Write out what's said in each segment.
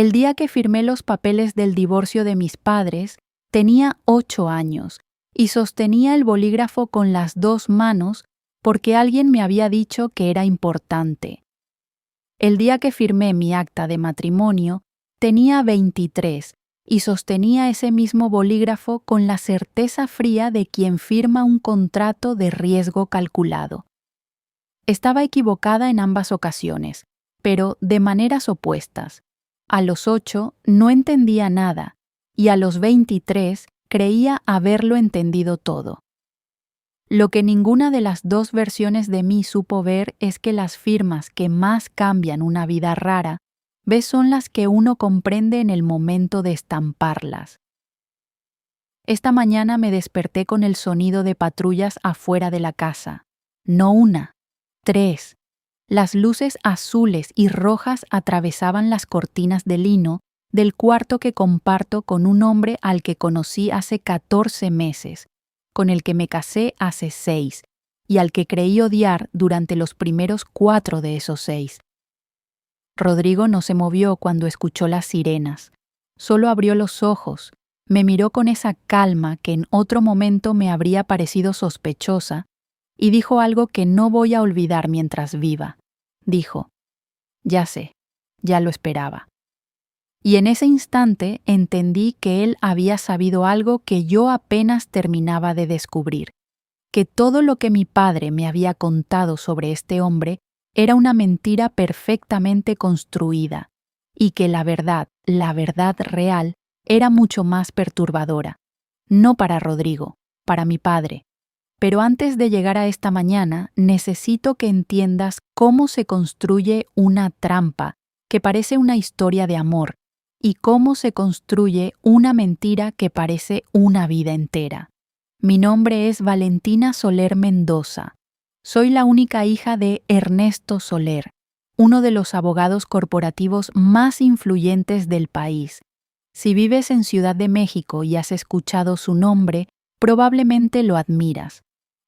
El día que firmé los papeles del divorcio de mis padres, tenía 8 años y sostenía el bolígrafo con las 2 manos porque alguien me había dicho que era importante. El día que firmé mi acta de matrimonio, tenía 23 y sostenía ese mismo bolígrafo con la certeza fría de quien firma un contrato de riesgo calculado. Estaba equivocada en ambas ocasiones, pero de maneras opuestas. A los 8 no entendía nada y a los 23 creía haberlo entendido todo. Lo que ninguna de las 2 versiones de mí supo ver es que las firmas que más cambian una vida rara, son las que uno comprende en el momento de estamparlas. Esta mañana me desperté con el sonido de patrullas afuera de la casa. No una, 3. Las luces azules y rojas atravesaban las cortinas de lino del cuarto que comparto con un hombre al que conocí hace 14 meses, con el que me casé hace 6 y al que creí odiar durante los primeros 4 de esos 6. Rodrigo no se movió cuando escuchó las sirenas. Solo abrió los ojos, me miró con esa calma que en otro momento me habría parecido sospechosa y dijo algo que no voy a olvidar mientras viva. Dijo: «Ya sé, ya lo esperaba». Y en ese instante entendí que él había sabido algo que yo apenas terminaba de descubrir, que todo lo que mi padre me había contado sobre este hombre era una mentira perfectamente construida, y que la verdad real, era mucho más perturbadora. No para Rodrigo, para mi padre. Pero antes de llegar a esta mañana, necesito que entiendas cómo se construye una trampa que parece una historia de amor y cómo se construye una mentira que parece una vida entera. Mi nombre es Valentina Soler Mendoza. Soy la única hija de Ernesto Soler, uno de los abogados corporativos más influyentes del país. Si vives en Ciudad de México y has escuchado su nombre, probablemente lo admiras.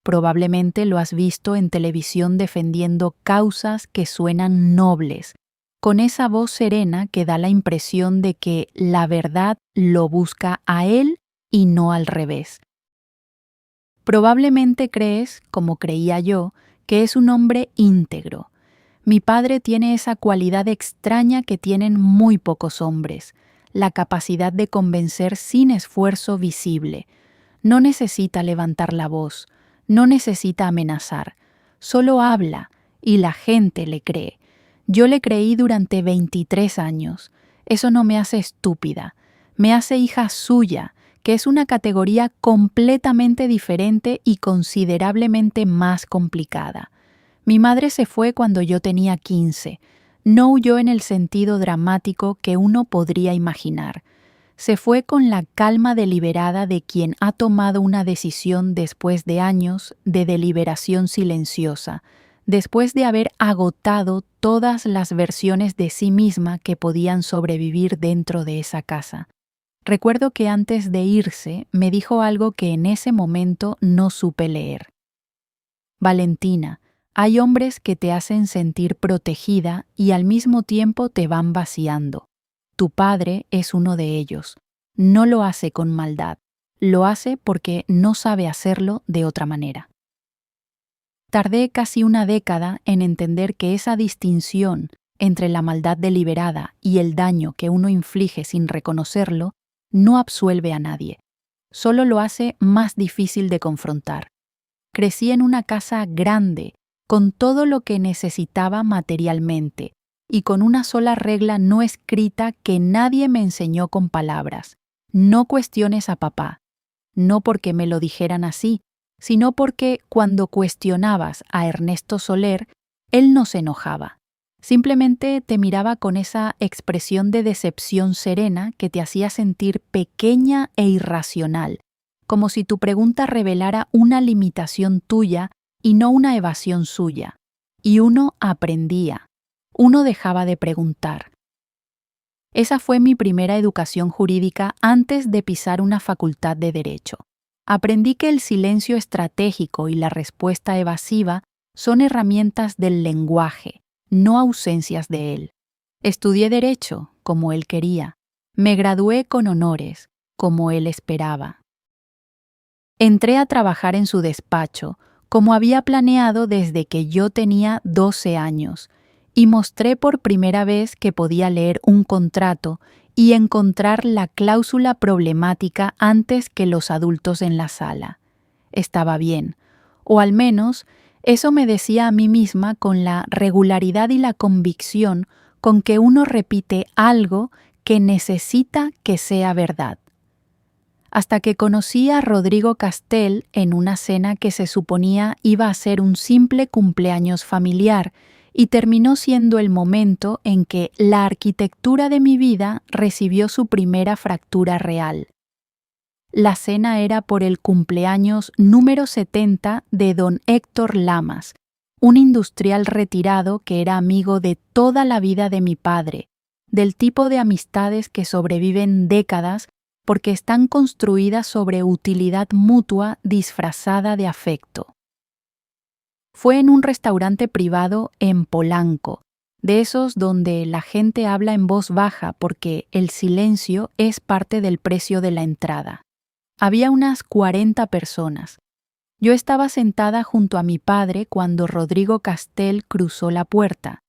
Probablemente lo has visto en televisión defendiendo causas que suenan nobles, con esa voz serena que da la impresión de que la verdad lo busca a él y no al revés. Probablemente crees, como creía yo, que es un hombre íntegro. Mi padre tiene esa cualidad extraña que tienen muy pocos hombres, la capacidad de convencer sin esfuerzo visible. No necesita levantar la voz, no necesita amenazar, solo habla y la gente le cree. Yo le creí durante 23 años. Eso no me hace estúpida, me hace hija suya, que es una categoría completamente diferente y considerablemente más complicada. Mi madre se fue cuando yo tenía 15. No huyó en el sentido dramático que uno podría imaginar. Se fue con la calma deliberada de quien ha tomado una decisión después de años de deliberación silenciosa, después de haber agotado todas las versiones de sí misma que podían sobrevivir dentro de esa casa. Recuerdo que antes de irse me dijo algo que en ese momento no supe leer. Valentina, hay hombres que te hacen sentir protegida y al mismo tiempo te van vaciando. Tu padre es uno de ellos. No lo hace con maldad, lo hace porque no sabe hacerlo de otra manera. Tardé casi una década en entender que esa distinción entre la maldad deliberada y el daño que uno inflige sin reconocerlo no absuelve a nadie, solo lo hace más difícil de confrontar. Crecí en una casa grande, con todo lo que necesitaba materialmente, y con una sola regla no escrita que nadie me enseñó con palabras: no cuestiones a papá, no porque me lo dijeran así, sino porque cuando cuestionabas a Ernesto Soler, él no se enojaba. Simplemente te miraba con esa expresión de decepción serena que te hacía sentir pequeña e irracional, como si tu pregunta revelara una limitación tuya y no una evasión suya. Y uno aprendía, uno dejaba de preguntar. Esa fue mi primera educación jurídica antes de pisar una facultad de Derecho. Aprendí que el silencio estratégico y la respuesta evasiva son herramientas del lenguaje, no ausencias de él. Estudié Derecho, como él quería. Me gradué con honores, como él esperaba. Entré a trabajar en su despacho, como había planeado desde que yo tenía 12 años, y mostré por primera vez que podía leer un contrato y encontrar la cláusula problemática antes que los adultos en la sala. Estaba bien, o al menos eso me decía a mí misma con la regularidad y la convicción con que uno repite algo que necesita que sea verdad. Hasta que conocí a Rodrigo Castell en una cena que se suponía iba a ser un simple cumpleaños familiar y terminó siendo el momento en que la arquitectura de mi vida recibió su primera fractura real. La cena era por el cumpleaños número 70 de don Héctor Lamas, un industrial retirado que era amigo de toda la vida de mi padre, del tipo de amistades que sobreviven décadas porque están construidas sobre utilidad mutua disfrazada de afecto. Fue en un restaurante privado en Polanco, de esos donde la gente habla en voz baja porque el silencio es parte del precio de la entrada. Había unas 40 personas. Yo estaba sentada junto a mi padre cuando Rodrigo Castell cruzó la puerta,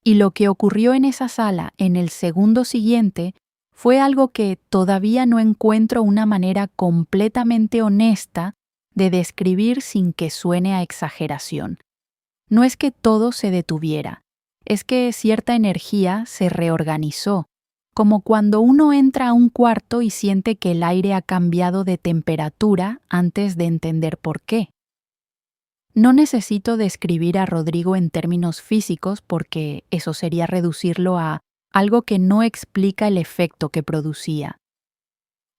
y lo que ocurrió en esa sala en el segundo siguiente fue algo que todavía no encuentro una manera completamente honesta de describir sin que suene a exageración. No es que todo se detuviera, es que cierta energía se reorganizó, como cuando uno entra a un cuarto y siente que el aire ha cambiado de temperatura antes de entender por qué. No necesito describir a Rodrigo en términos físicos porque eso sería reducirlo a algo que no explica el efecto que producía.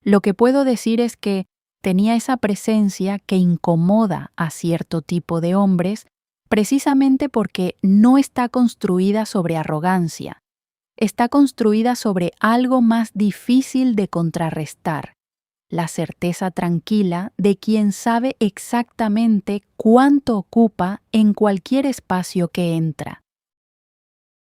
Lo que puedo decir es que tenía esa presencia que incomoda a cierto tipo de hombres precisamente porque no está construida sobre arrogancia. Está construida sobre algo más difícil de contrarrestar, la certeza tranquila de quien sabe exactamente cuánto ocupa en cualquier espacio que entra.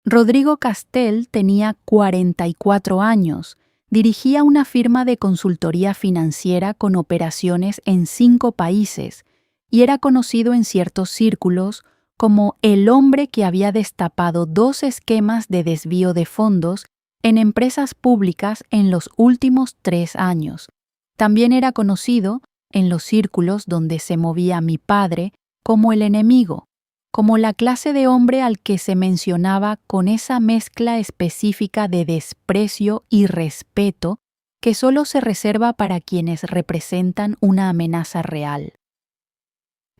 Rodrigo Castell tenía 44 años, dirigía una firma de consultoría financiera con operaciones en 5 países y era conocido en ciertos círculos como el hombre que había destapado 2 esquemas de desvío de fondos en empresas públicas en los últimos 3 años. También era conocido, en los círculos donde se movía mi padre, como el enemigo, como la clase de hombre al que se mencionaba con esa mezcla específica de desprecio y respeto que solo se reserva para quienes representan una amenaza real.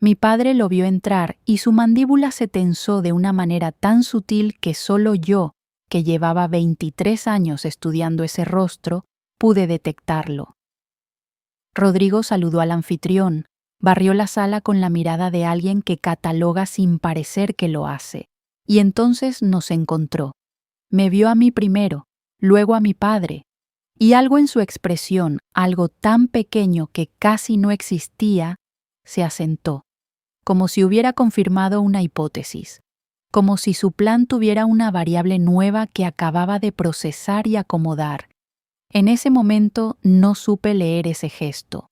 Mi padre lo vio entrar y su mandíbula se tensó de una manera tan sutil que solo yo, que llevaba 23 años estudiando ese rostro, pude detectarlo. Rodrigo saludó al anfitrión, barrió la sala con la mirada de alguien que cataloga sin parecer que lo hace, y entonces nos encontró. Me vio a mí primero, luego a mi padre, y algo en su expresión, algo tan pequeño que casi no existía, se asentó, como si hubiera confirmado una hipótesis, como si su plan tuviera una variable nueva que acababa de procesar y acomodar. En ese momento no supe leer ese gesto.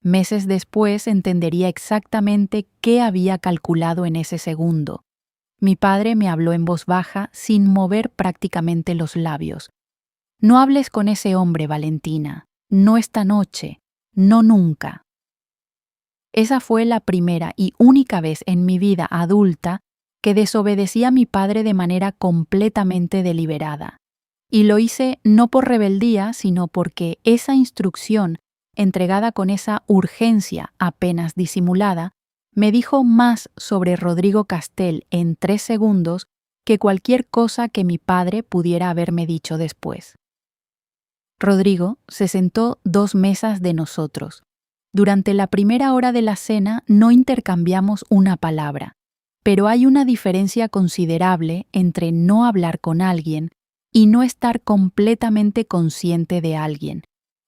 Meses después entendería exactamente qué había calculado en ese segundo. Mi padre me habló en voz baja, sin mover prácticamente los labios. No hables con ese hombre, Valentina. No esta noche. No nunca. Esa fue la primera y única vez en mi vida adulta que desobedecí a mi padre de manera completamente deliberada. Y lo hice no por rebeldía, sino porque esa instrucción, entregada con esa urgencia apenas disimulada, me dijo más sobre Rodrigo Castell en 3 segundos que cualquier cosa que mi padre pudiera haberme dicho después. Rodrigo se sentó 2 mesas de nosotros. Durante la primera hora de la cena no intercambiamos una palabra, pero hay una diferencia considerable entre no hablar con alguien y no estar completamente consciente de alguien.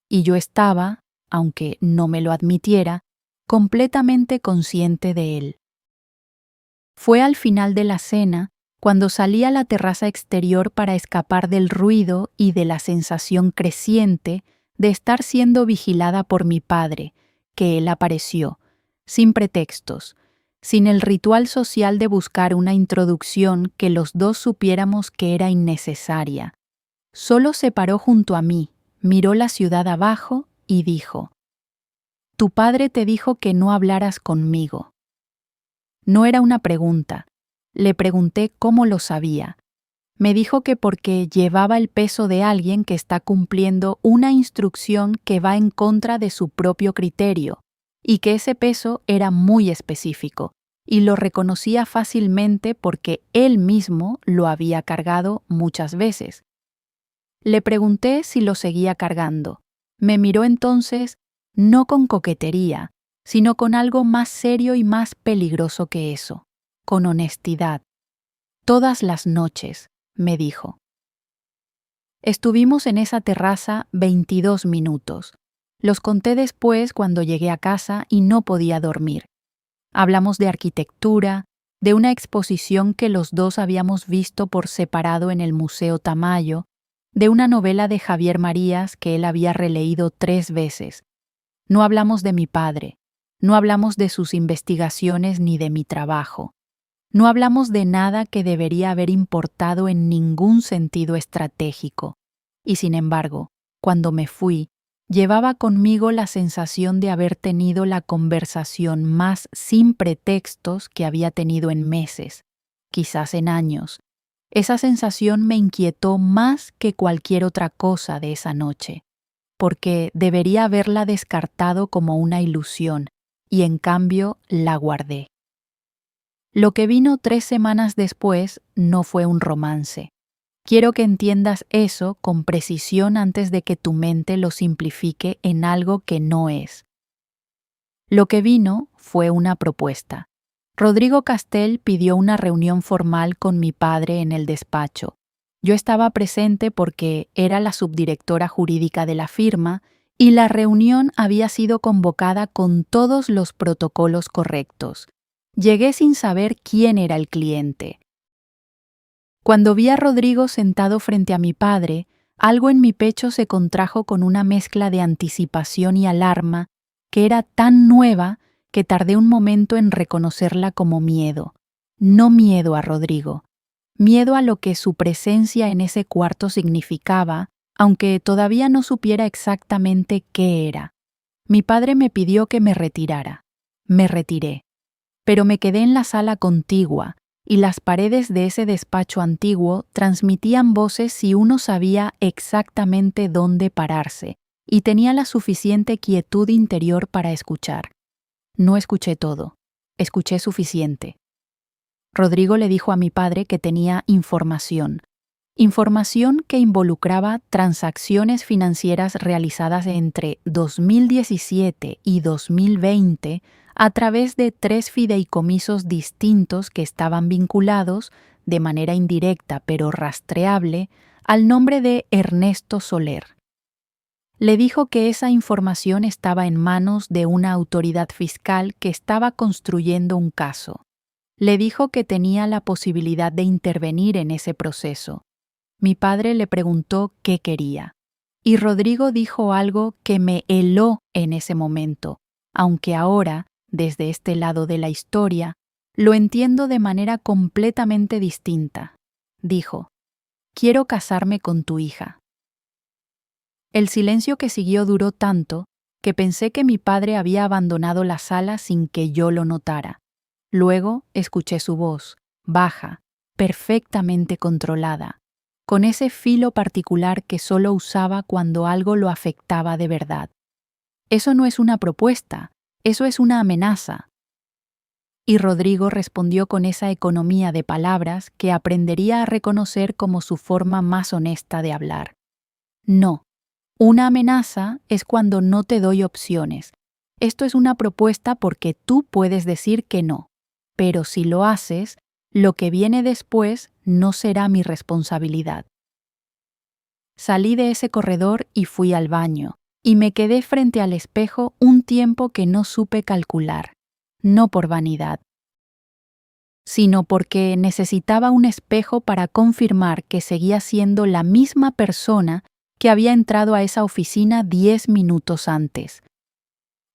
Y yo estaba, aunque no me lo admitiera, completamente consciente de él. Fue al final de la cena Cuando salí a la terraza exterior para escapar del ruido y de la sensación creciente de estar siendo vigilada por mi padre, que él apareció, sin pretextos, sin el ritual social de buscar una introducción que los dos supiéramos que era innecesaria. Solo se paró junto a mí, miró la ciudad abajo y dijo: «Tu padre te dijo que no hablaras conmigo». No era una pregunta. Le pregunté cómo lo sabía. Me dijo que porque llevaba el peso de alguien que está cumpliendo una instrucción que va en contra de su propio criterio, y que ese peso era muy específico, y lo reconocía fácilmente porque él mismo lo había cargado muchas veces. Le pregunté si lo seguía cargando. Me miró entonces, no con coquetería, sino con algo más serio y más peligroso que eso, con honestidad. «Todas las noches», me dijo. Estuvimos en esa terraza 22 minutos. Los conté después cuando llegué a casa y no podía dormir. Hablamos de arquitectura, de una exposición que los dos habíamos visto por separado en el Museo Tamayo, de una novela de Javier Marías que él había releído 3 veces. No hablamos de mi padre, no hablamos de sus investigaciones ni de mi trabajo. No hablamos de nada que debería haber importado en ningún sentido estratégico. Y sin embargo, cuando me fui, llevaba conmigo la sensación de haber tenido la conversación más sin pretextos que había tenido en meses, quizás en años. Esa sensación me inquietó más que cualquier otra cosa de esa noche, porque debería haberla descartado como una ilusión, y en cambio la guardé. Lo que vino 3 semanas después no fue un romance. Quiero que entiendas eso con precisión antes de que tu mente lo simplifique en algo que no es. Lo que vino fue una propuesta. Rodrigo Castel pidió una reunión formal con mi padre en el despacho. Yo estaba presente porque era la subdirectora jurídica de la firma y la reunión había sido convocada con todos los protocolos correctos. Llegué sin saber quién era el cliente. Cuando vi a Rodrigo sentado frente a mi padre, algo en mi pecho se contrajo con una mezcla de anticipación y alarma que era tan nueva que tardé un momento en reconocerla como miedo. No miedo a Rodrigo, miedo a lo que su presencia en ese cuarto significaba, aunque todavía no supiera exactamente qué era. Mi padre me pidió que me retirara. Me retiré. Pero me quedé en la sala contigua, y las paredes de ese despacho antiguo transmitían voces si uno sabía exactamente dónde pararse, y tenía la suficiente quietud interior para escuchar. No escuché todo, escuché suficiente. Rodrigo le dijo a mi padre que tenía información que involucraba transacciones financieras realizadas entre 2017 y 2020 a través de 3 fideicomisos distintos que estaban vinculados, de manera indirecta pero rastreable, al nombre de Ernesto Soler. Le dijo que esa información estaba en manos de una autoridad fiscal que estaba construyendo un caso. Le dijo que tenía la posibilidad de intervenir en ese proceso. Mi padre le preguntó qué quería, y Rodrigo dijo algo que me heló en ese momento, aunque ahora, desde este lado de la historia, lo entiendo de manera completamente distinta. Dijo: «Quiero casarme con tu hija». El silencio que siguió duró tanto que pensé que mi padre había abandonado la sala sin que yo lo notara. Luego escuché su voz, baja, perfectamente controlada, con ese filo particular que solo usaba cuando algo lo afectaba de verdad. «Eso no es una propuesta, eso es una amenaza». Y Rodrigo respondió con esa economía de palabras que aprendería a reconocer como su forma más honesta de hablar. «No, una amenaza es cuando no te doy opciones. Esto es una propuesta porque tú puedes decir que no, pero si lo haces, lo que viene después no será mi responsabilidad». Salí de ese corredor y fui al baño, y me quedé frente al espejo un tiempo que no supe calcular, no por vanidad, sino porque necesitaba un espejo para confirmar que seguía siendo la misma persona que había entrado a esa oficina 10 minutos antes.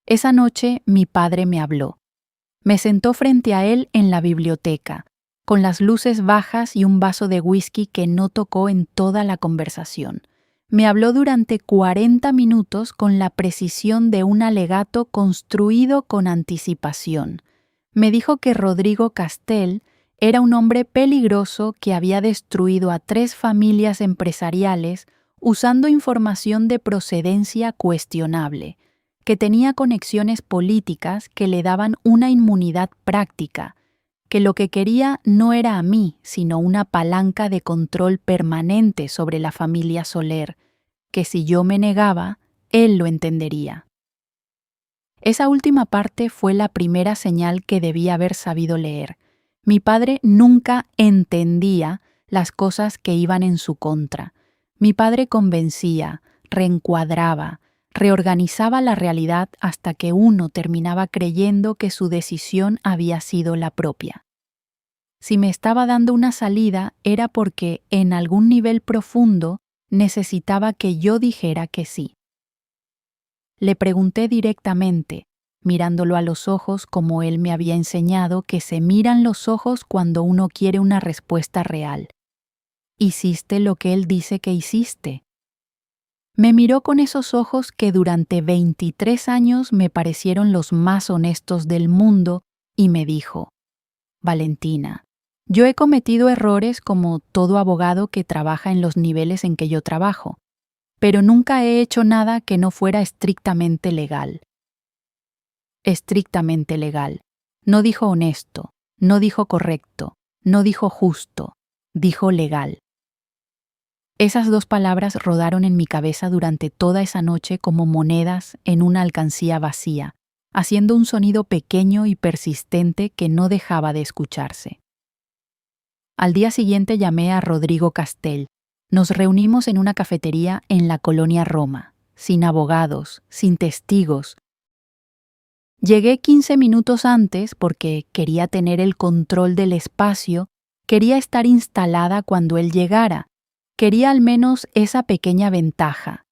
Esa noche mi padre me habló. Me sentó frente a él en la biblioteca, con las luces bajas y un vaso de whisky que no tocó en toda la conversación. Me habló durante 40 minutos con la precisión de un alegato construido con anticipación. Me dijo que Rodrigo Castell era un hombre peligroso que había destruido a 3 familias empresariales usando información de procedencia cuestionable, que tenía conexiones políticas que le daban una inmunidad práctica, que lo que quería no era a mí, sino una palanca de control permanente sobre la familia Soler, que si yo me negaba, él lo entendería. Esa última parte fue la primera señal que debía haber sabido leer. Mi padre nunca entendía las cosas que iban en su contra. Mi padre convencía, reencuadraba, reorganizaba la realidad hasta que uno terminaba creyendo que su decisión había sido la propia. Si me estaba dando una salida era porque, en algún nivel profundo, necesitaba que yo dijera que sí. Le pregunté directamente, mirándolo a los ojos como él me había enseñado que se miran los ojos cuando uno quiere una respuesta real. ¿Hiciste lo que él dice que hiciste? Me miró con esos ojos que durante 23 años me parecieron los más honestos del mundo y me dijo: Valentina, yo he cometido errores como todo abogado que trabaja en los niveles en que yo trabajo, pero nunca he hecho nada que no fuera estrictamente legal. Estrictamente legal. No dijo honesto, no dijo correcto, no dijo justo, dijo legal. Esas 2 palabras rodaron en mi cabeza durante toda esa noche como monedas en una alcancía vacía, haciendo un sonido pequeño y persistente que no dejaba de escucharse. Al día siguiente llamé a Rodrigo Castell. Nos reunimos en una cafetería en la colonia Roma, sin abogados, sin testigos. Llegué 15 minutos antes porque quería tener el control del espacio, quería estar instalada cuando él llegara, quería al menos esa pequeña ventaja.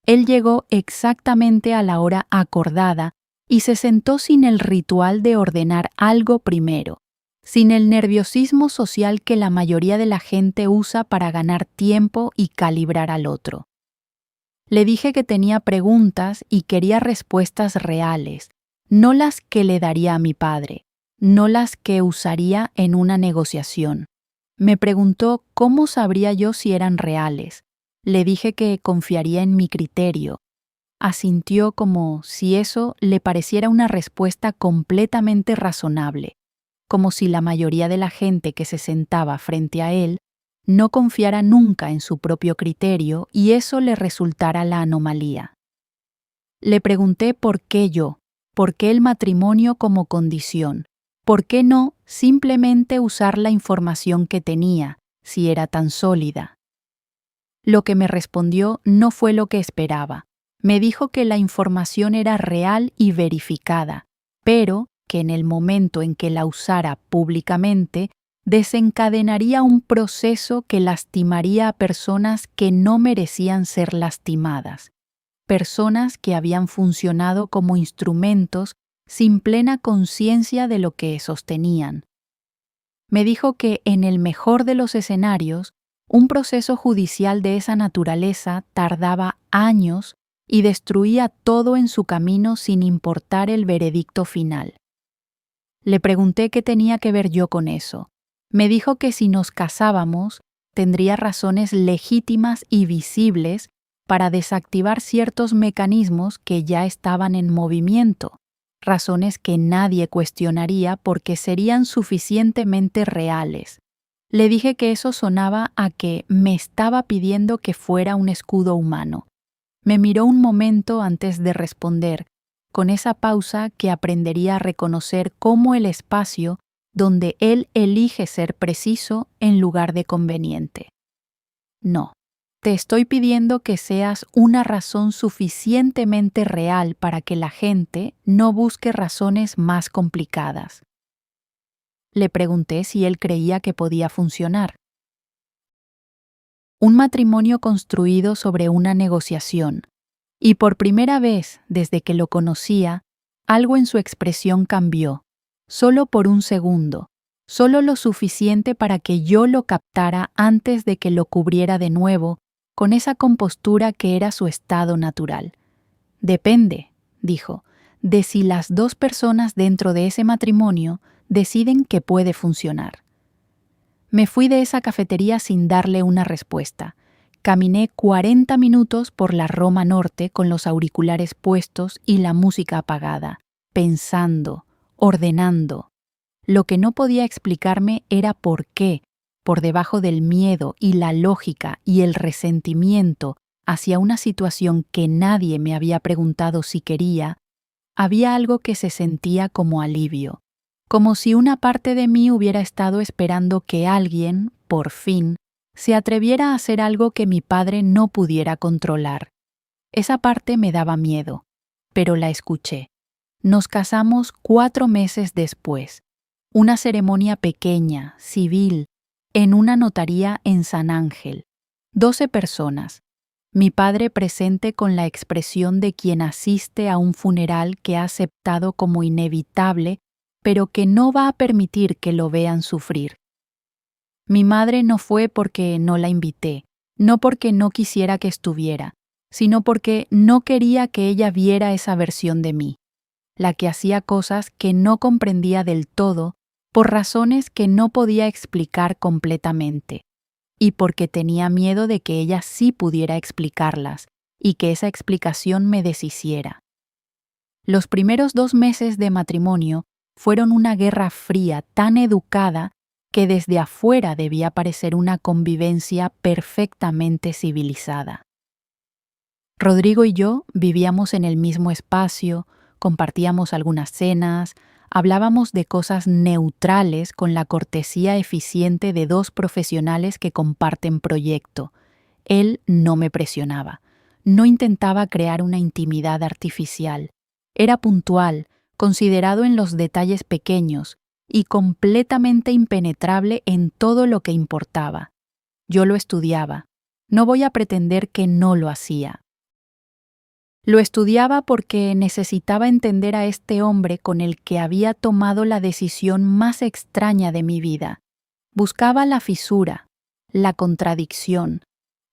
Él llegó exactamente a la hora acordada y se sentó sin el ritual de ordenar algo primero, sin el nerviosismo social que la mayoría de la gente usa para ganar tiempo y calibrar al otro. Le dije que tenía preguntas y quería respuestas reales, no las que le daría a mi padre, no las que usaría en una negociación. Me preguntó cómo sabría yo si eran reales. Le dije que confiaría en mi criterio. Asintió como si eso le pareciera una respuesta completamente razonable, como si la mayoría de la gente que se sentaba frente a él no confiara nunca en su propio criterio y eso le resultara la anomalía. Le pregunté por qué yo, por qué el matrimonio como condición, por qué no simplemente usar la información que tenía, si era tan sólida. Lo que me respondió no fue lo que esperaba. Me dijo que la información era real y verificada, pero que en el momento en que la usara públicamente, desencadenaría un proceso que lastimaría a personas que no merecían ser lastimadas, personas que habían funcionado como instrumentos sin plena conciencia de lo que sostenían. Me dijo que en el mejor de los escenarios, un proceso judicial de esa naturaleza tardaba años y destruía todo en su camino sin importar el veredicto final. Le pregunté qué tenía que ver yo con eso. Me dijo que si nos casábamos, tendría razones legítimas y visibles para desactivar ciertos mecanismos que ya estaban en movimiento, razones que nadie cuestionaría porque serían suficientemente reales. Le dije que eso sonaba a que me estaba pidiendo que fuera un escudo humano. Me miró un momento antes de responder, con esa pausa que aprendería a reconocer como el espacio donde él elige ser preciso en lugar de conveniente. No, te estoy pidiendo que seas una razón suficientemente real para que la gente no busque razones más complicadas. Le pregunté si él creía que podía funcionar. Un matrimonio construido sobre una negociación. Y por primera vez, desde que lo conocía, algo en su expresión cambió, solo por un segundo, solo lo suficiente para que yo lo captara antes de que lo cubriera de nuevo con esa compostura que era su estado natural. Depende, dijo, de si las dos personas dentro de ese matrimonio deciden que puede funcionar. Me fui de esa cafetería sin darle una respuesta. Caminé 40 minutos por la Roma Norte con los auriculares puestos y la música apagada, pensando, ordenando. Lo que no podía explicarme era por qué, por debajo del miedo y la lógica y el resentimiento hacia una situación que nadie me había preguntado si quería, había algo que se sentía como alivio, como si una parte de mí hubiera estado esperando que alguien, por fin, se atreviera a hacer algo que mi padre no pudiera controlar. Esa parte me daba miedo, pero la escuché. Nos casamos 4 meses después. Una ceremonia pequeña, civil, en una notaría en San Ángel. 12 personas. Mi padre presente con la expresión de quien asiste a un funeral que ha aceptado como inevitable, pero que no va a permitir que lo vean sufrir. Mi madre no fue porque no la invité, no porque no quisiera que estuviera, sino porque no quería que ella viera esa versión de mí, la que hacía cosas que no comprendía del todo por razones que no podía explicar completamente, y porque tenía miedo de que ella sí pudiera explicarlas y que esa explicación me deshiciera. Los primeros 2 meses de matrimonio fueron una guerra fría tan educada que desde afuera debía parecer una convivencia perfectamente civilizada. Rodrigo y yo vivíamos en el mismo espacio, compartíamos algunas cenas, hablábamos de cosas neutrales con la cortesía eficiente de 2 profesionales que comparten proyecto. Él no me presionaba, no intentaba crear una intimidad artificial. Era puntual, considerado en los detalles pequeños y completamente impenetrable en todo lo que importaba. Yo lo estudiaba. No voy a pretender que no lo hacía. Lo estudiaba porque necesitaba entender a este hombre con el que había tomado la decisión más extraña de mi vida. Buscaba la fisura, la contradicción,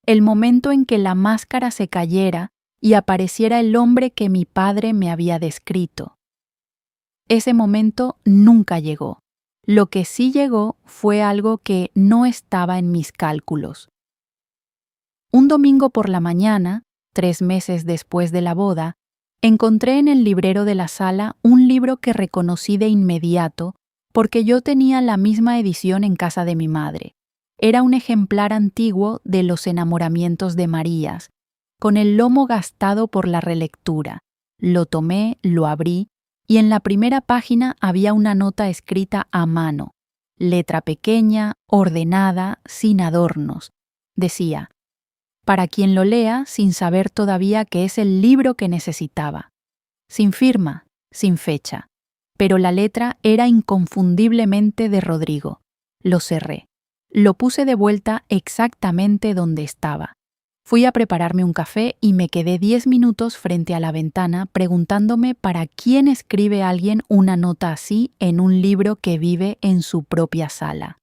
el momento en que la máscara se cayera y apareciera el hombre que mi padre me había descrito. Ese momento nunca llegó. Lo que sí llegó fue algo que no estaba en mis cálculos. Un domingo por la mañana, 3 meses después de la boda, encontré en el librero de la sala un libro que reconocí de inmediato porque yo tenía la misma edición en casa de mi madre. Era un ejemplar antiguo de Los enamoramientos de Marías, con el lomo gastado por la relectura. Lo tomé, lo abrí, y en la primera página había una nota escrita a mano, letra pequeña, ordenada, sin adornos. Decía: para quien lo lea sin saber todavía que es el libro que necesitaba. Sin firma, sin fecha. Pero la letra era inconfundiblemente de Rodrigo. Lo cerré. Lo puse de vuelta exactamente donde estaba. Fui a prepararme un café y me quedé 10 minutos frente a la ventana preguntándome para quién escribe alguien una nota así en un libro que vive en su propia sala.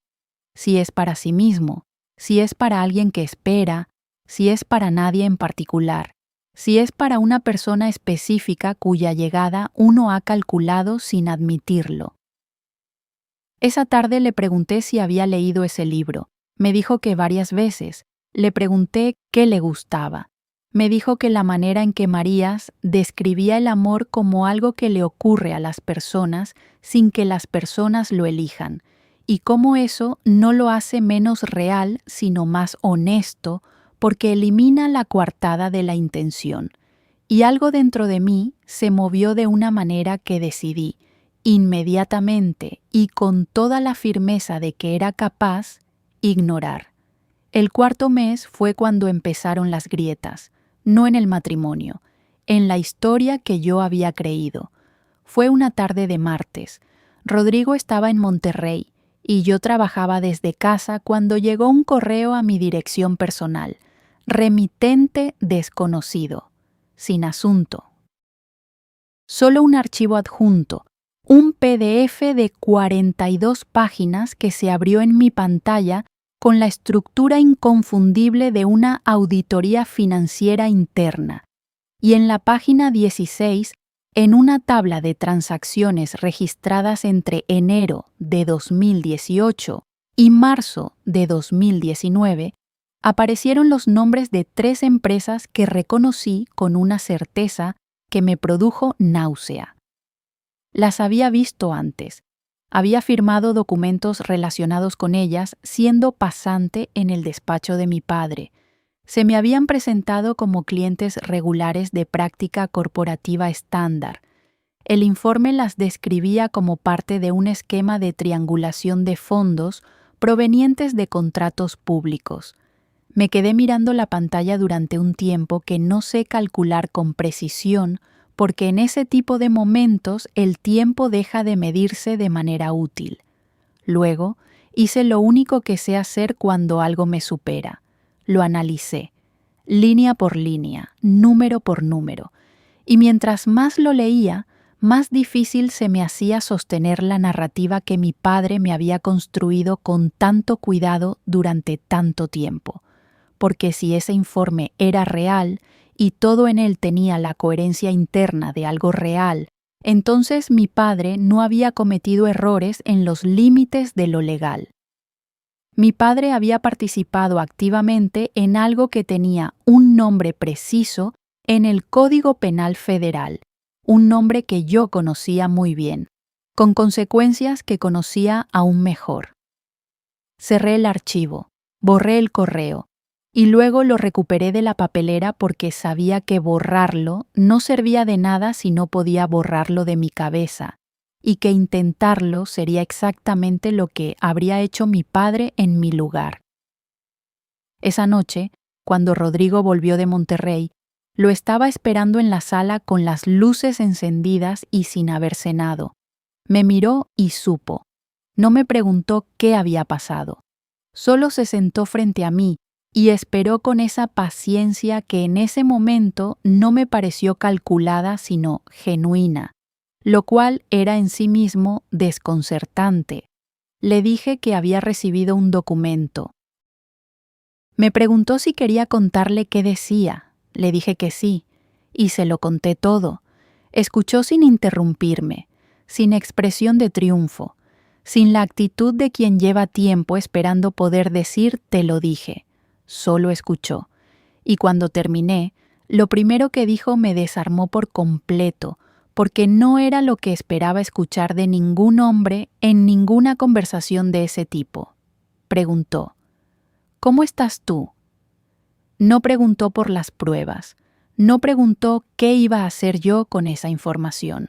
Si es para sí mismo, si es para alguien que espera, si es para nadie en particular, si es para una persona específica cuya llegada uno ha calculado sin admitirlo. Esa tarde le pregunté si había leído ese libro. Me dijo que varias veces. Le pregunté qué le gustaba. Me dijo que la manera en que Marías describía el amor como algo que le ocurre a las personas sin que las personas lo elijan, y cómo eso no lo hace menos real, sino más honesto, porque elimina la coartada de la intención. Y algo dentro de mí se movió de una manera que decidí, inmediatamente y con toda la firmeza de que era capaz, ignorar. El 4.º mes fue cuando empezaron las grietas, no en el matrimonio, en la historia que yo había creído. Fue una tarde de martes. Rodrigo estaba en Monterrey y yo trabajaba desde casa cuando llegó un correo a mi dirección personal. Remitente desconocido. Sin asunto. Solo un archivo adjunto, un PDF de 42 páginas que se abrió en mi pantalla con la estructura inconfundible de una auditoría financiera interna. Y en la página 16, en una tabla de transacciones registradas entre enero de 2018 y marzo de 2019, aparecieron los nombres de 3 empresas que reconocí con una certeza que me produjo náusea. Las había visto antes. Había firmado documentos relacionados con ellas siendo pasante en el despacho de mi padre. Se me habían presentado como clientes regulares de práctica corporativa estándar. El informe las describía como parte de un esquema de triangulación de fondos provenientes de contratos públicos. Me quedé mirando la pantalla durante un tiempo que no sé calcular con precisión porque en ese tipo de momentos el tiempo deja de medirse de manera útil. Luego, hice lo único que sé hacer cuando algo me supera. Lo analicé, línea por línea, número por número, y mientras más lo leía, más difícil se me hacía sostener la narrativa que mi padre me había construido con tanto cuidado durante tanto tiempo. Porque si ese informe era real y todo en él tenía la coherencia interna de algo real, entonces mi padre no había cometido errores en los límites de lo legal. Mi padre había participado activamente en algo que tenía un nombre preciso en el Código Penal Federal, un nombre que yo conocía muy bien, con consecuencias que conocía aún mejor. Cerré el archivo, borré el correo, y luego lo recuperé de la papelera porque sabía que borrarlo no servía de nada si no podía borrarlo de mi cabeza, y que intentarlo sería exactamente lo que habría hecho mi padre en mi lugar. Esa noche, cuando Rodrigo volvió de Monterrey, lo estaba esperando en la sala con las luces encendidas y sin haber cenado. Me miró y supo. No me preguntó qué había pasado. Solo se sentó frente a mí y esperó con esa paciencia que en ese momento no me pareció calculada sino genuina, lo cual era en sí mismo desconcertante. Le dije que había recibido un documento. Me preguntó si quería contarle qué decía. Le dije que sí, y se lo conté todo. Escuchó sin interrumpirme, sin expresión de triunfo, sin la actitud de quien lleva tiempo esperando poder decir te lo dije. Solo escuchó, y cuando terminé, lo primero que dijo me desarmó por completo, porque no era lo que esperaba escuchar de ningún hombre en ninguna conversación de ese tipo. Preguntó, ¿cómo estás tú? No preguntó por las pruebas, no preguntó qué iba a hacer yo con esa información,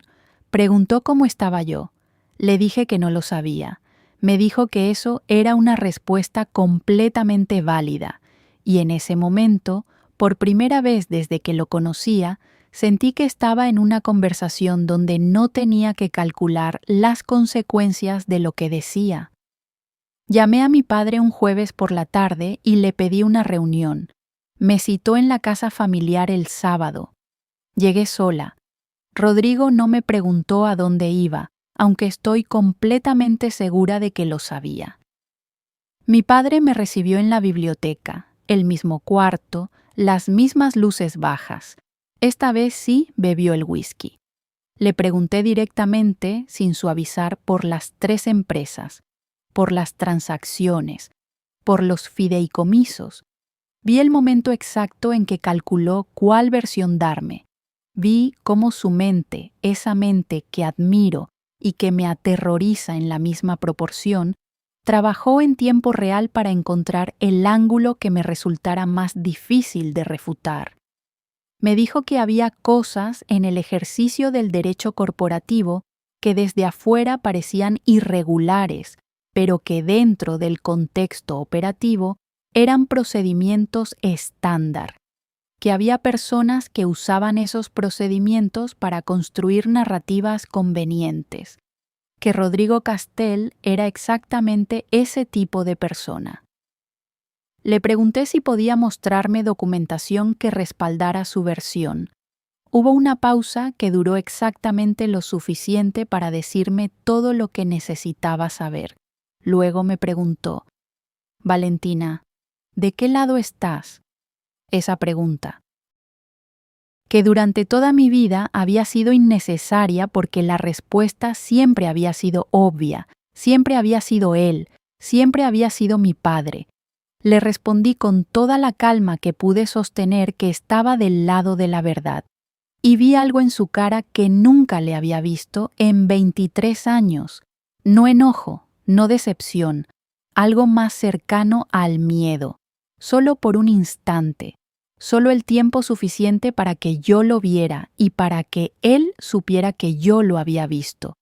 preguntó cómo estaba yo. Le dije que no lo sabía. Me dijo que eso era una respuesta completamente válida, y en ese momento, por primera vez desde que lo conocía, sentí que estaba en una conversación donde no tenía que calcular las consecuencias de lo que decía. Llamé a mi padre un jueves por la tarde y le pedí una reunión. Me citó en la casa familiar el sábado. Llegué sola. Rodrigo no me preguntó a dónde iba, aunque estoy completamente segura de que lo sabía. Mi padre me recibió en la biblioteca, el mismo cuarto, las mismas luces bajas. Esta vez sí bebió el whisky. Le pregunté directamente, sin suavizar, por las 3 empresas, por las transacciones, por los fideicomisos. Vi el momento exacto en que calculó cuál versión darme. Vi cómo su mente, esa mente que admiro y que me aterroriza en la misma proporción, trabajó en tiempo real para encontrar el ángulo que me resultara más difícil de refutar. Me dijo que había cosas en el ejercicio del derecho corporativo que desde afuera parecían irregulares, pero que dentro del contexto operativo eran procedimientos estándar, que había personas que usaban esos procedimientos para construir narrativas convenientes, que Rodrigo Castell era exactamente ese tipo de persona. Le pregunté si podía mostrarme documentación que respaldara su versión. Hubo una pausa que duró exactamente lo suficiente para decirme todo lo que necesitaba saber. Luego me preguntó: Valentina, ¿de qué lado estás? Esa pregunta, que durante toda mi vida había sido innecesaria porque la respuesta siempre había sido obvia, siempre había sido él, siempre había sido mi padre. Le respondí con toda la calma que pude sostener que estaba del lado de la verdad, y vi algo en su cara que nunca le había visto en 23 años. No enojo, no decepción, algo más cercano al miedo, solo por un instante, solo el tiempo suficiente para que yo lo viera y para que él supiera que yo lo había visto.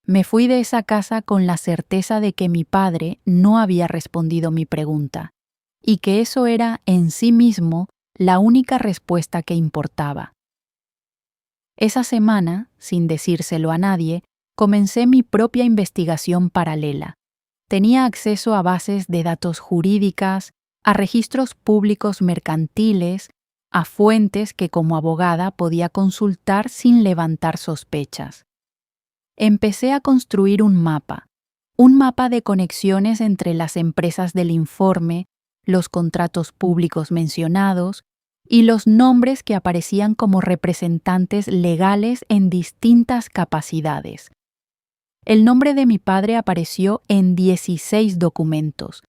Me fui de esa casa con la certeza de que mi padre no había respondido mi pregunta, y que eso era en sí mismo la única respuesta que importaba. Esa semana, sin decírselo a nadie, comencé mi propia investigación paralela. Tenía acceso a bases de datos jurídicas, a registros públicos mercantiles, a fuentes que como abogada podía consultar sin levantar sospechas. Empecé a construir un mapa de conexiones entre las empresas del informe, los contratos públicos mencionados y los nombres que aparecían como representantes legales en distintas capacidades. El nombre de mi padre apareció en 16 documentos,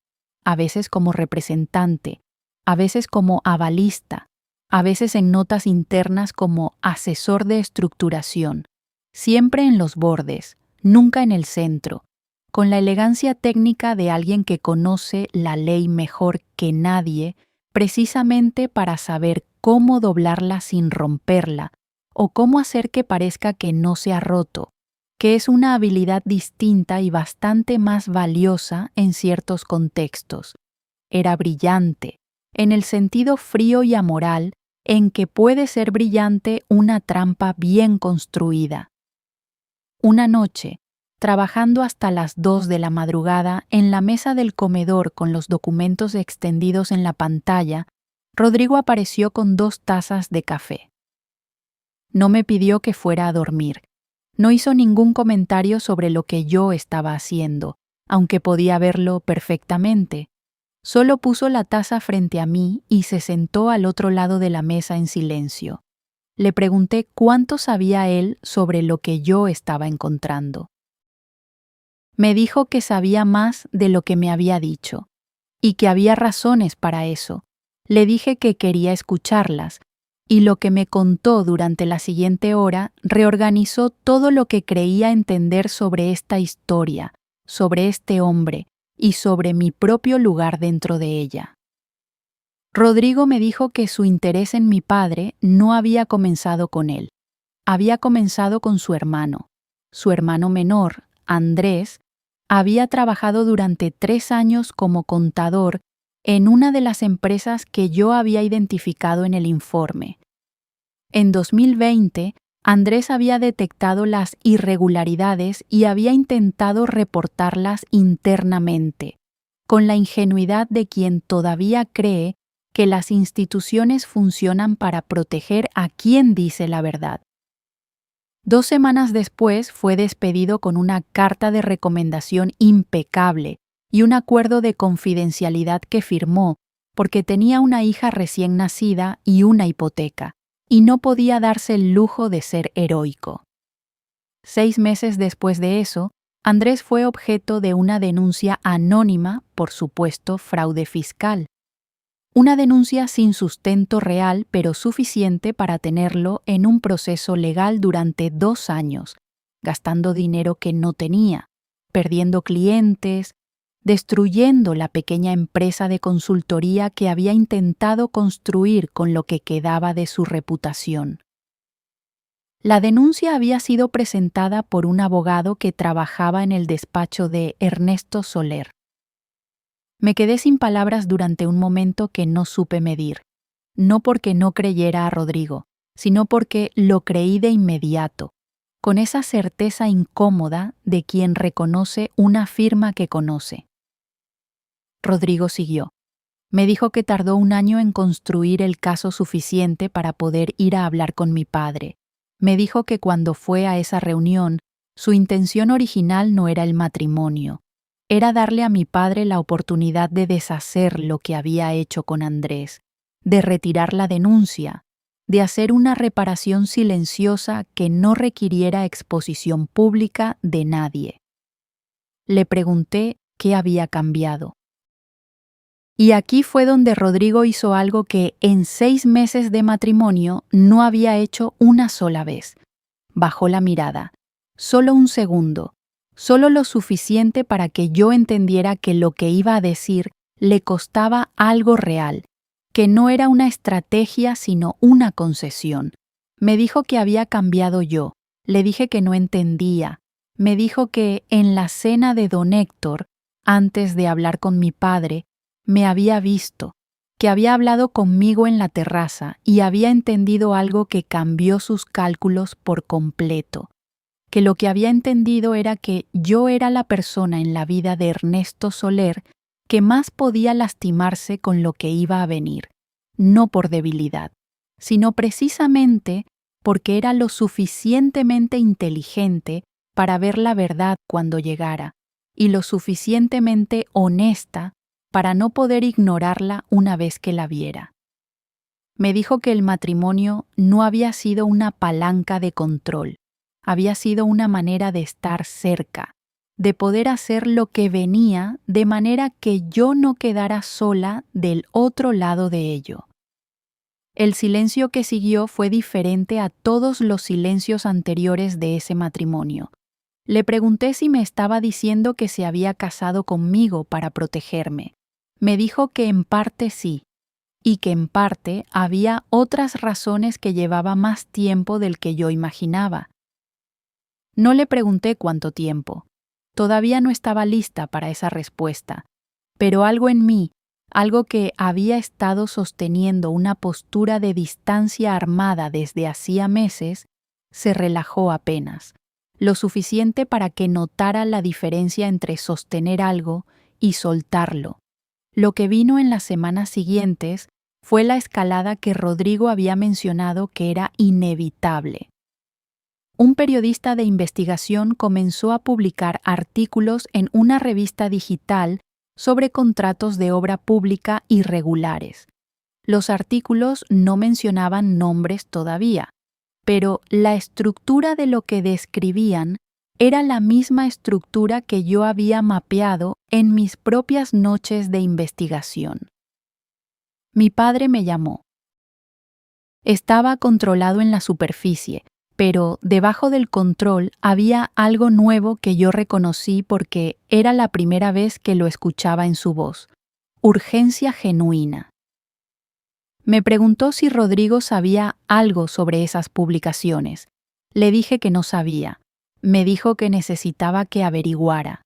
a veces como representante, a veces como avalista, a veces en notas internas como asesor de estructuración, siempre en los bordes, nunca en el centro, con la elegancia técnica de alguien que conoce la ley mejor que nadie, precisamente para saber cómo doblarla sin romperla, o cómo hacer que parezca que no se ha roto, que es una habilidad distinta y bastante más valiosa en ciertos contextos. Era brillante, en el sentido frío y amoral en que puede ser brillante una trampa bien construida. Una noche, trabajando hasta las 2 de la madrugada en la mesa del comedor con los documentos extendidos en la pantalla, Rodrigo apareció con 2 tazas de café. No me pidió que fuera a dormir. No hizo ningún comentario sobre lo que yo estaba haciendo, aunque podía verlo perfectamente. Solo puso la taza frente a mí y se sentó al otro lado de la mesa en silencio. Le pregunté cuánto sabía él sobre lo que yo estaba encontrando. Me dijo que sabía más de lo que me había dicho, y que había razones para eso. Le dije que quería escucharlas, y lo que me contó durante la siguiente hora reorganizó todo lo que creía entender sobre esta historia, sobre este hombre y sobre mi propio lugar dentro de ella. Rodrigo me dijo que su interés en mi padre no había comenzado con él, había comenzado con su hermano. Su hermano menor, Andrés, había trabajado durante 3 años como contador en una de las empresas que yo había identificado en el informe. En 2020, Andrés había detectado las irregularidades y había intentado reportarlas internamente, con la ingenuidad de quien todavía cree que las instituciones funcionan para proteger a quien dice la verdad. 2 semanas después fue despedido con una carta de recomendación impecable y un acuerdo de confidencialidad que firmó porque tenía una hija recién nacida y una hipoteca, y no podía darse el lujo de ser heroico. 6 meses después de eso, Andrés fue objeto de una denuncia anónima por supuesto fraude fiscal. Una denuncia sin sustento real, pero suficiente para tenerlo en un proceso legal durante 2 años, gastando dinero que no tenía, perdiendo clientes, destruyendo la pequeña empresa de consultoría que había intentado construir con lo que quedaba de su reputación. La denuncia había sido presentada por un abogado que trabajaba en el despacho de Ernesto Soler. Me quedé sin palabras durante un momento que no supe medir, no porque no creyera a Rodrigo, sino porque lo creí de inmediato. con esa certeza incómoda de quien reconoce una firma que conoce. Rodrigo siguió. Me dijo que tardó 1 año en construir el caso suficiente para poder ir a hablar con mi padre. Me dijo que cuando fue a esa reunión, su intención original no era el matrimonio. Era darle a mi padre la oportunidad de deshacer lo que había hecho con Andrés, de retirar la denuncia, de hacer una reparación silenciosa que no requiriera exposición pública de nadie. Le pregunté qué había cambiado. Y aquí fue donde Rodrigo hizo algo que en 6 meses de matrimonio no había hecho una sola vez. Bajó la mirada, solo un segundo, solo lo suficiente para que yo entendiera que lo que iba a decir le costaba algo real, que no era una estrategia sino una concesión. Me dijo que había cambiado yo, le dije que no entendía, me dijo que en la cena de don Héctor, antes de hablar con mi padre, me había visto, que había hablado conmigo en la terraza y había entendido algo que cambió sus cálculos por completo, que lo que había entendido era que yo era la persona en la vida de Ernesto Soler que más podía lastimarse con lo que iba a venir, no por debilidad, sino precisamente porque era lo suficientemente inteligente para ver la verdad cuando llegara, y lo suficientemente honesta para no poder ignorarla una vez que la viera. Me dijo que el matrimonio no había sido una palanca de control, había sido una manera de estar cerca, de poder hacer lo que venía de manera que yo no quedara sola del otro lado de ello. El silencio que siguió fue diferente a todos los silencios anteriores de ese matrimonio. Le pregunté si me estaba diciendo que se había casado conmigo para protegerme. Me dijo que en parte sí, y que en parte había otras razones que llevaba más tiempo del que yo imaginaba. No le pregunté cuánto tiempo. Todavía no estaba lista para esa respuesta, pero algo en mí, algo que había estado sosteniendo una postura de distancia armada desde hacía meses, se relajó apenas, lo suficiente para que notara la diferencia entre sostener algo y soltarlo. Lo que vino en las semanas siguientes fue la escalada que Rodrigo había mencionado que era inevitable. Un periodista de investigación comenzó a publicar artículos en una revista digital sobre contratos de obra pública irregulares. Los artículos no mencionaban nombres todavía, pero la estructura de lo que describían era la misma estructura que yo había mapeado en mis propias noches de investigación. Mi padre me llamó. Estaba controlado en la superficie, pero debajo del control había algo nuevo que yo reconocí porque era la primera vez que lo escuchaba en su voz. Urgencia genuina. Me preguntó si Rodrigo sabía algo sobre esas publicaciones. Le dije que no sabía. Me dijo que necesitaba que averiguara.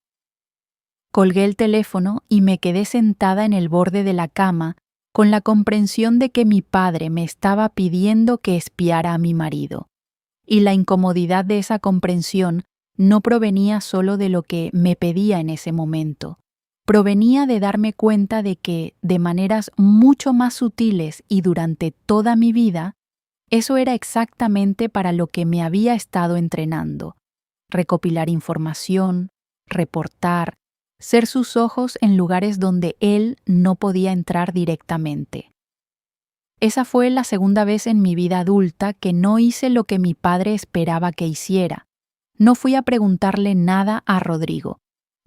Colgué el teléfono y me quedé sentada en el borde de la cama con la comprensión de que mi padre me estaba pidiendo que espiara a mi marido. Y la incomodidad de esa comprensión no provenía solo de lo que me pedía en ese momento. Provenía de darme cuenta de que, de maneras mucho más sutiles y durante toda mi vida, eso era exactamente para lo que me había estado entrenando. Recopilar información, reportar, ser sus ojos en lugares donde él no podía entrar directamente. Esa fue la segunda vez en mi vida adulta que no hice lo que mi padre esperaba que hiciera. No fui a preguntarle nada a Rodrigo,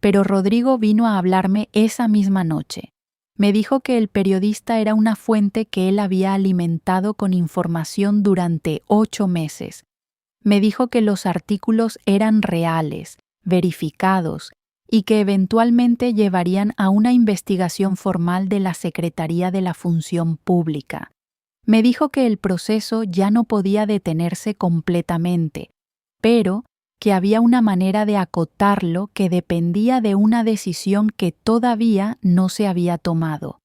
pero Rodrigo vino a hablarme esa misma noche. Me dijo que el periodista era una fuente que él había alimentado con información durante 8 meses. Me dijo que los artículos eran reales, verificados, y que eventualmente llevarían a una investigación formal de la Secretaría de la Función Pública. Me dijo que el proceso ya no podía detenerse completamente, pero que había una manera de acotarlo que dependía de una decisión que todavía no se había tomado.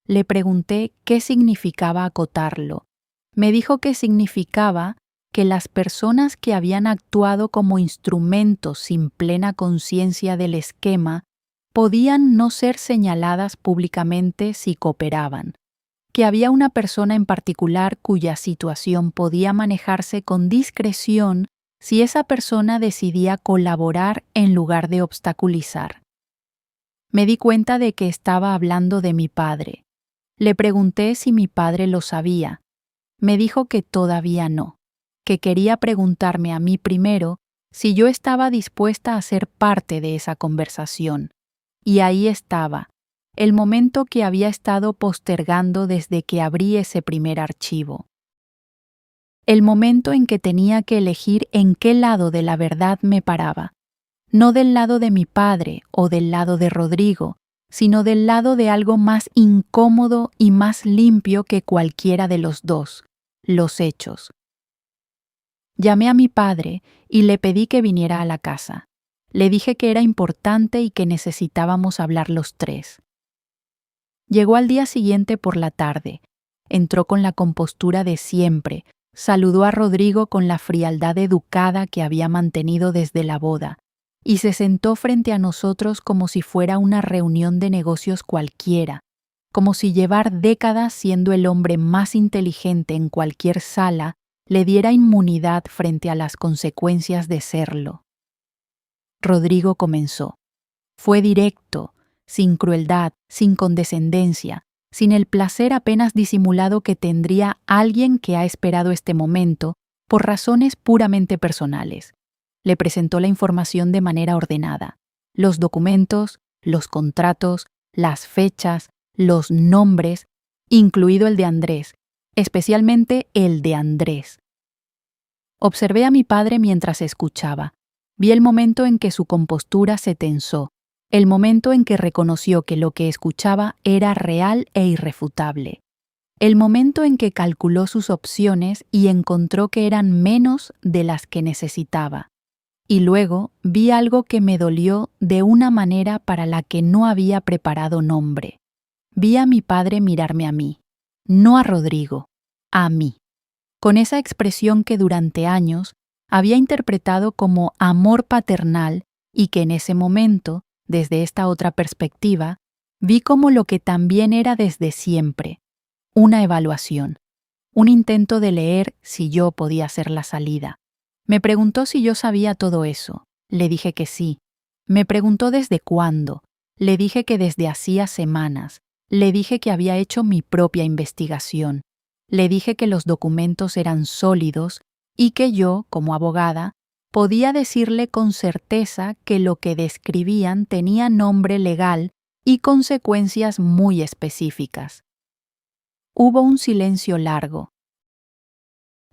Le pregunté qué significaba acotarlo. Me dijo que significaba que las personas que habían actuado como instrumentos sin plena conciencia del esquema podían no ser señaladas públicamente si cooperaban, que había una persona en particular cuya situación podía manejarse con discreción si esa persona decidía colaborar en lugar de obstaculizar. Me di cuenta de que estaba hablando de mi padre. Le pregunté si mi padre lo sabía. Me dijo que todavía no, que quería preguntarme a mí primero si yo estaba dispuesta a ser parte de esa conversación. Y ahí estaba, el momento que había estado postergando desde que abrí ese primer archivo. El momento en que tenía que elegir en qué lado de la verdad me paraba. No del lado de mi padre o del lado de Rodrigo, sino del lado de algo más incómodo y más limpio que cualquiera de los dos, los hechos. Llamé a mi padre y le pedí que viniera a la casa. Le dije que era importante y que necesitábamos hablar los tres. Llegó al día siguiente por la tarde. Entró con la compostura de siempre, saludó a Rodrigo con la frialdad educada que había mantenido desde la boda, y se sentó frente a nosotros como si fuera una reunión de negocios cualquiera, como si llevar décadas siendo el hombre más inteligente en cualquier sala le diera inmunidad frente a las consecuencias de serlo. Rodrigo comenzó. Fue directo, sin crueldad, sin condescendencia, sin el placer apenas disimulado que tendría alguien que ha esperado este momento por razones puramente personales. Le presentó la información de manera ordenada. Los documentos, los contratos, las fechas, los nombres, incluido el de Andrés, especialmente el de Andrés. Observé a mi padre mientras escuchaba. Vi el momento en que su compostura se tensó, el momento en que reconoció que lo que escuchaba era real e irrefutable, el momento en que calculó sus opciones y encontró que eran menos de las que necesitaba. Y luego vi algo que me dolió de una manera para la que no había preparado nombre. Vi a mi padre mirarme a mí, no a Rodrigo, a mí, con esa expresión que durante años había interpretado como amor paternal y que en ese momento, desde esta otra perspectiva, vi como lo que también era desde siempre, una evaluación, un intento de leer si yo podía ser la salida. Me preguntó si yo sabía todo eso. Le dije que sí. Me preguntó desde cuándo. Le dije que desde hacía semanas. Le dije que había hecho mi propia investigación. Le dije que los documentos eran sólidos y que yo, como abogada, podía decirle con certeza que lo que describían tenía nombre legal y consecuencias muy específicas. Hubo un silencio largo.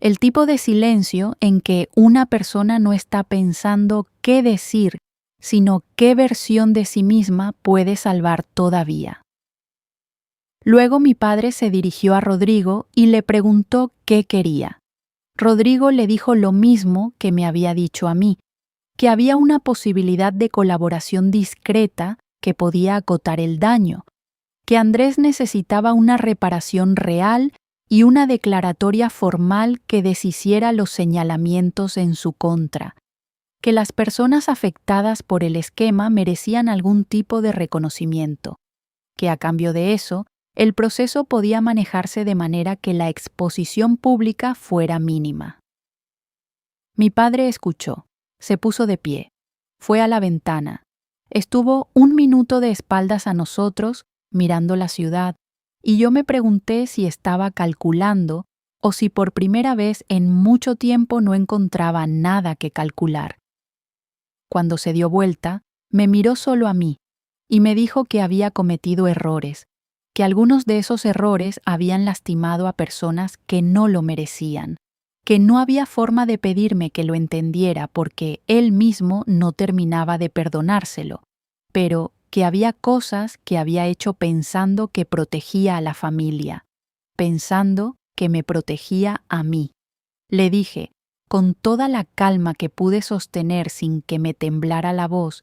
El tipo de silencio en que una persona no está pensando qué decir, sino qué versión de sí misma puede salvar todavía. Luego mi padre se dirigió a Rodrigo y le preguntó qué quería. Rodrigo le dijo lo mismo que me había dicho a mí, que había una posibilidad de colaboración discreta que podía acotar el daño, que Andrés necesitaba una reparación real y una declaratoria formal que deshiciera los señalamientos en su contra, que las personas afectadas por el esquema merecían algún tipo de reconocimiento, que a cambio de eso, el proceso podía manejarse de manera que la exposición pública fuera mínima. Mi padre escuchó, se puso de pie, fue a la ventana, estuvo 1 minuto de espaldas a nosotros, mirando la ciudad, y yo me pregunté si estaba calculando o si por primera vez en mucho tiempo no encontraba nada que calcular. Cuando se dio vuelta, me miró solo a mí y me dijo que había cometido errores, que algunos de esos errores habían lastimado a personas que no lo merecían, que no había forma de pedirme que lo entendiera porque él mismo no terminaba de perdonárselo, pero que había cosas que había hecho pensando que protegía a la familia, pensando que me protegía a mí. Le dije, con toda la calma que pude sostener sin que me temblara la voz,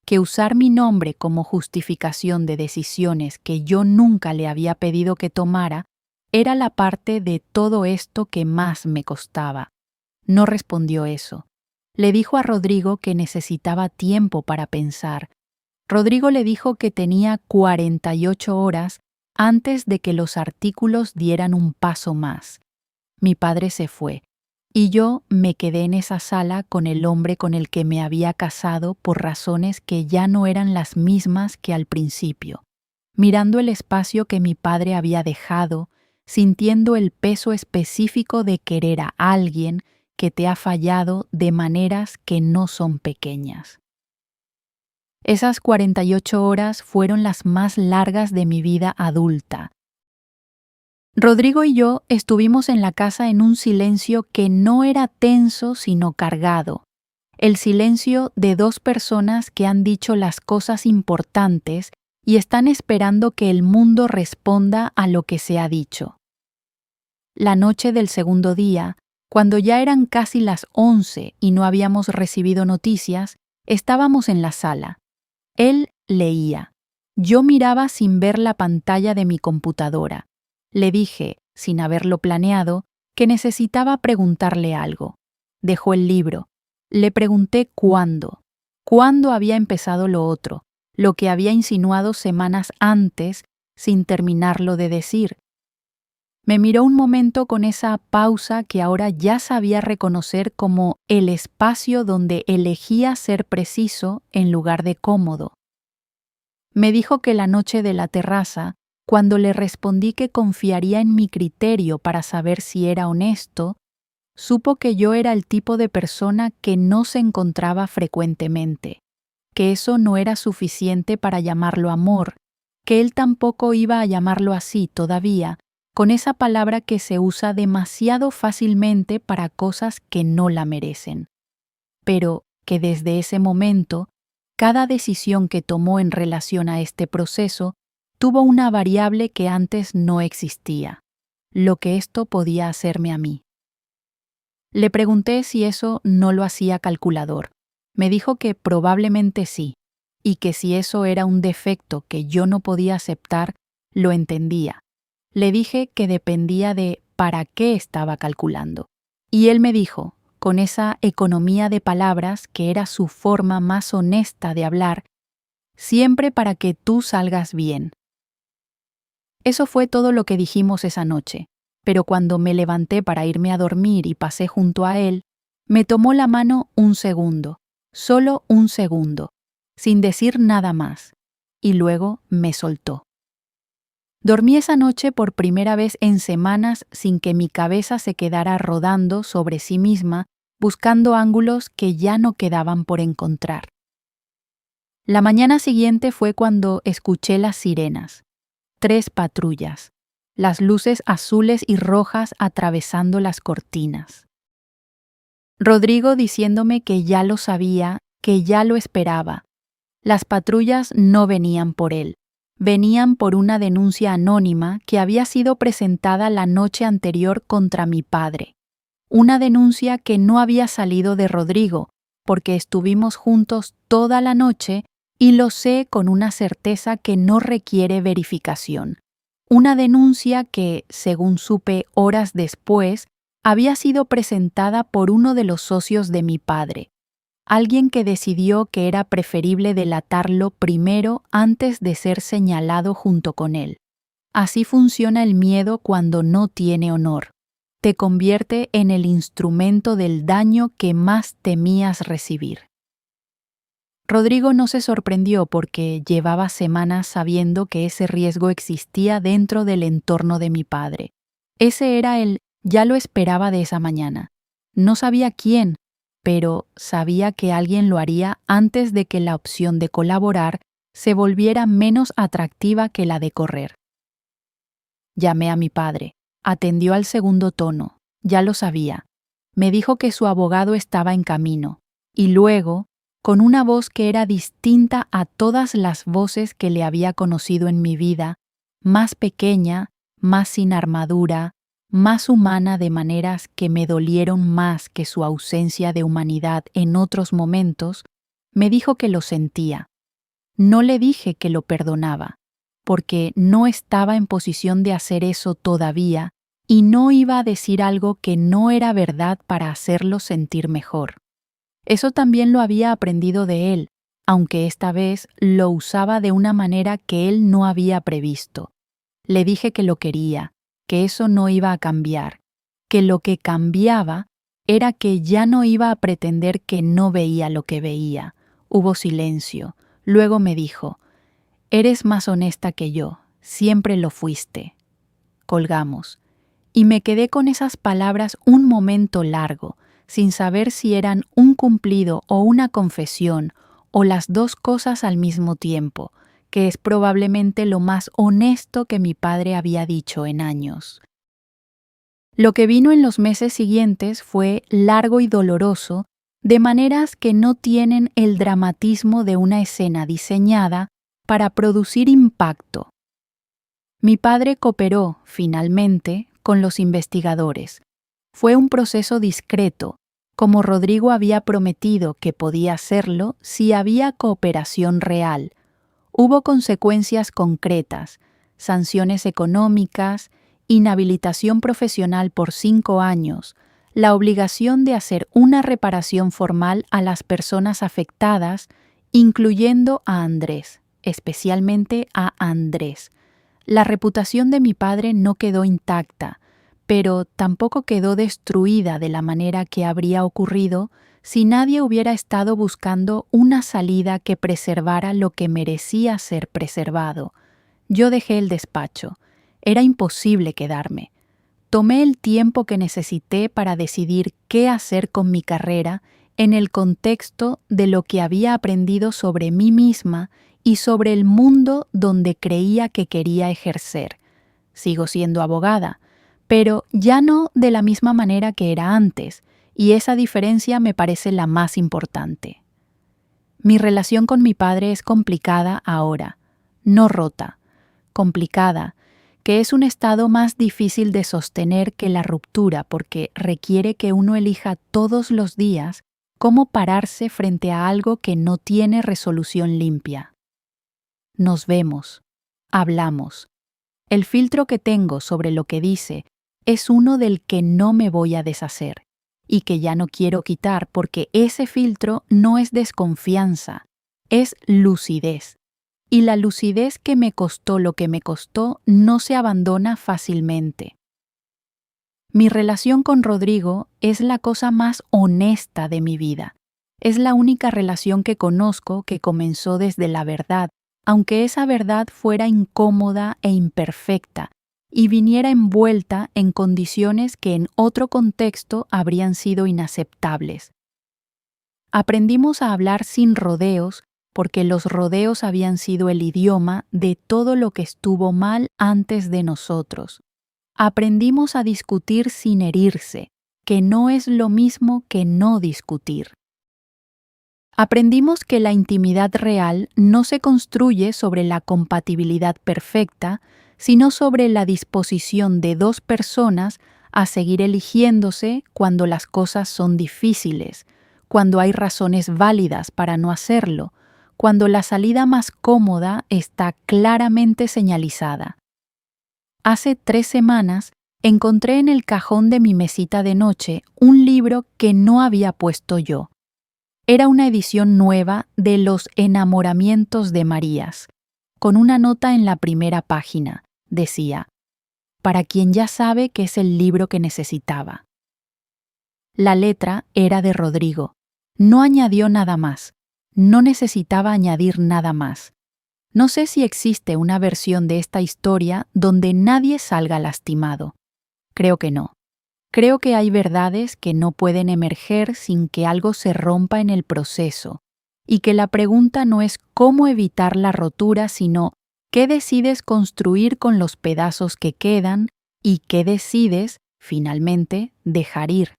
que usar mi nombre como justificación de decisiones que yo nunca le había pedido que tomara era la parte de todo esto que más me costaba, No respondió eso. Le dijo a Rodrigo que necesitaba tiempo para pensar. Rodrigo le dijo que tenía 48 horas antes de que los artículos dieran un paso más. Mi padre se fue, y yo me quedé en esa sala con el hombre con el que me había casado por razones que ya no eran las mismas que al principio, mirando el espacio que mi padre había dejado, sintiendo el peso específico de querer a alguien que te ha fallado de maneras que no son pequeñas. Esas 48 horas fueron las más largas de mi vida adulta. Rodrigo y yo estuvimos en la casa en un silencio que no era tenso sino cargado. El silencio de dos personas que han dicho las cosas importantes y están esperando que el mundo responda a lo que se ha dicho. La noche del segundo día, cuando ya eran casi las 11 y no habíamos recibido noticias, estábamos en la sala. Él leía. Yo miraba sin ver la pantalla de mi computadora. Le dije, sin haberlo planeado, que necesitaba preguntarle algo. Dejó el libro. Le pregunté cuándo. ¿Cuándo había empezado lo otro? Lo que había insinuado semanas antes, sin terminarlo de decir. Me miró un momento con esa pausa que ahora ya sabía reconocer como el espacio donde elegía ser preciso en lugar de cómodo. Me dijo que la noche de la terraza, cuando le respondí que confiaría en mi criterio para saber si era honesto, supo que yo era el tipo de persona que no se encontraba frecuentemente, que eso no era suficiente para llamarlo amor, que él tampoco iba a llamarlo así todavía, con esa palabra que se usa demasiado fácilmente para cosas que no la merecen, pero que desde ese momento, cada decisión que tomó en relación a este proceso tuvo una variable que antes no existía, lo que esto podía hacerme a mí. Le pregunté si eso no lo hacía calculador. Me dijo que probablemente sí, y que si eso era un defecto que yo no podía aceptar, lo entendía. Le dije que dependía de para qué estaba calculando. Y él me dijo, con esa economía de palabras que era su forma más honesta de hablar, siempre para que tú salgas bien. Eso fue todo lo que dijimos esa noche, pero cuando me levanté para irme a dormir y pasé junto a él, me tomó la mano un segundo, solo un segundo, sin decir nada más, y luego me soltó. Dormí esa noche por primera vez en semanas sin que mi cabeza se quedara rodando sobre sí misma, buscando ángulos que ya no quedaban por encontrar. La mañana siguiente fue cuando escuché las sirenas. 3 patrullas, las luces azules y rojas atravesando las cortinas. Rodrigo diciéndome que ya lo sabía, que ya lo esperaba. Las patrullas no venían por él. Venían por una denuncia anónima que había sido presentada la noche anterior contra mi padre. Una denuncia que no había salido de Rodrigo, porque estuvimos juntos toda la noche y lo sé con una certeza que no requiere verificación. Una denuncia que, según supe horas después, había sido presentada por uno de los socios de mi padre. Alguien que decidió que era preferible delatarlo primero antes de ser señalado junto con él. Así funciona el miedo cuando no tiene honor. Te convierte en el instrumento del daño que más temías recibir. Rodrigo no se sorprendió porque llevaba semanas sabiendo que ese riesgo existía dentro del entorno de mi padre. Ese era el ya lo esperaba de esa mañana. No sabía quién, pero sabía que alguien lo haría antes de que la opción de colaborar se volviera menos atractiva que la de correr. Llamé a mi padre. Atendió al segundo tono. Ya lo sabía. Me dijo que su abogado estaba en camino. Y luego, con una voz que era distinta a todas las voces que le había conocido en mi vida, más pequeña, más sin armadura, más humana de maneras que me dolieron más que su ausencia de humanidad en otros momentos, me dijo que lo sentía. No le dije que lo perdonaba, porque no estaba en posición de hacer eso todavía y no iba a decir algo que no era verdad para hacerlo sentir mejor. Eso también lo había aprendido de él, aunque esta vez lo usaba de una manera que él no había previsto. Le dije que lo quería, que eso no iba a cambiar, que lo que cambiaba era que ya no iba a pretender que no veía lo que veía. Hubo silencio. Luego me dijo: «Eres más honesta que yo, siempre lo fuiste». Colgamos, y me quedé con esas palabras un momento largo, sin saber si eran un cumplido o una confesión, o las dos cosas al mismo tiempo, que es probablemente lo más honesto que mi padre había dicho en años. Lo que vino en los meses siguientes fue largo y doloroso, de maneras que no tienen el dramatismo de una escena diseñada para producir impacto. Mi padre cooperó, finalmente, con los investigadores. Fue un proceso discreto, como Rodrigo había prometido que podía hacerlo si había cooperación real. Hubo consecuencias concretas, sanciones económicas, inhabilitación profesional por 5 años, la obligación de hacer una reparación formal a las personas afectadas, incluyendo a Andrés, especialmente a Andrés. La reputación de mi padre no quedó intacta, pero tampoco quedó destruida de la manera que habría ocurrido si nadie hubiera estado buscando una salida que preservara lo que merecía ser preservado. Yo dejé el despacho. Era imposible quedarme. Tomé el tiempo que necesité para decidir qué hacer con mi carrera en el contexto de lo que había aprendido sobre mí misma y sobre el mundo donde creía que quería ejercer. Sigo siendo abogada, pero ya no de la misma manera que era antes, y esa diferencia me parece la más importante. Mi relación con mi padre es complicada ahora, no rota, complicada, que es un estado más difícil de sostener que la ruptura porque requiere que uno elija todos los días cómo pararse frente a algo que no tiene resolución limpia. Nos vemos, hablamos. El filtro que tengo sobre lo que dice es uno del que no me voy a deshacer y que ya no quiero quitar porque ese filtro no es desconfianza, es lucidez. Y la lucidez que me costó lo que me costó no se abandona fácilmente. Mi relación con Rodrigo es la cosa más honesta de mi vida. Es la única relación que conozco que comenzó desde la verdad, aunque esa verdad fuera incómoda e imperfecta y viniera envuelta en condiciones que en otro contexto habrían sido inaceptables. Aprendimos a hablar sin rodeos porque los rodeos habían sido el idioma de todo lo que estuvo mal antes de nosotros. Aprendimos a discutir sin herirse, que no es lo mismo que no discutir. Aprendimos que la intimidad real no se construye sobre la compatibilidad perfecta, sino sobre la disposición de dos personas a seguir eligiéndose cuando las cosas son difíciles, cuando hay razones válidas para no hacerlo, cuando la salida más cómoda está claramente señalizada. Hace 3 semanas encontré en el cajón de mi mesita de noche un libro que no había puesto yo. Era una edición nueva de Los enamoramientos de Marías, con una nota en la primera página. Decía: «Para quien ya sabe que es el libro que necesitaba». La letra era de Rodrigo. No añadió nada más. No necesitaba añadir nada más. No sé si existe una versión de esta historia donde nadie salga lastimado. Creo que no. Creo que hay verdades que no pueden emerger sin que algo se rompa en el proceso, y que la pregunta no es cómo evitar la rotura, sino qué decides construir con los pedazos que quedan y qué decides, finalmente, dejar ir.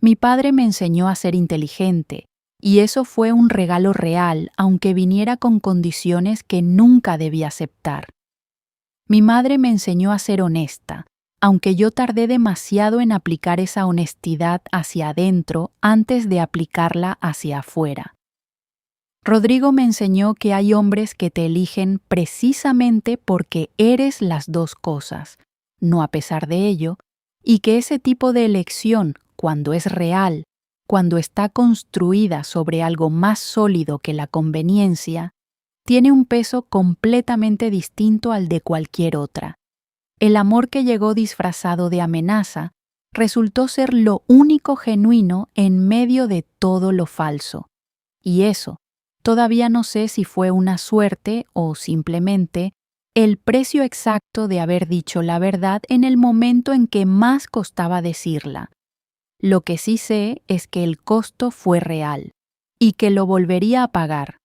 Mi padre me enseñó a ser inteligente, y eso fue un regalo real, aunque viniera con condiciones que nunca debí aceptar. Mi madre me enseñó a ser honesta, aunque yo tardé demasiado en aplicar esa honestidad hacia adentro antes de aplicarla hacia afuera. Rodrigo me enseñó que hay hombres que te eligen precisamente porque eres las dos cosas, no a pesar de ello, y que ese tipo de elección, cuando es real, cuando está construida sobre algo más sólido que la conveniencia, tiene un peso completamente distinto al de cualquier otra. El amor que llegó disfrazado de amenaza resultó ser lo único genuino en medio de todo lo falso. Y eso, todavía no sé si fue una suerte o simplemente el precio exacto de haber dicho la verdad en el momento en que más costaba decirla. Lo que sí sé es que el costo fue real y que lo volvería a pagar,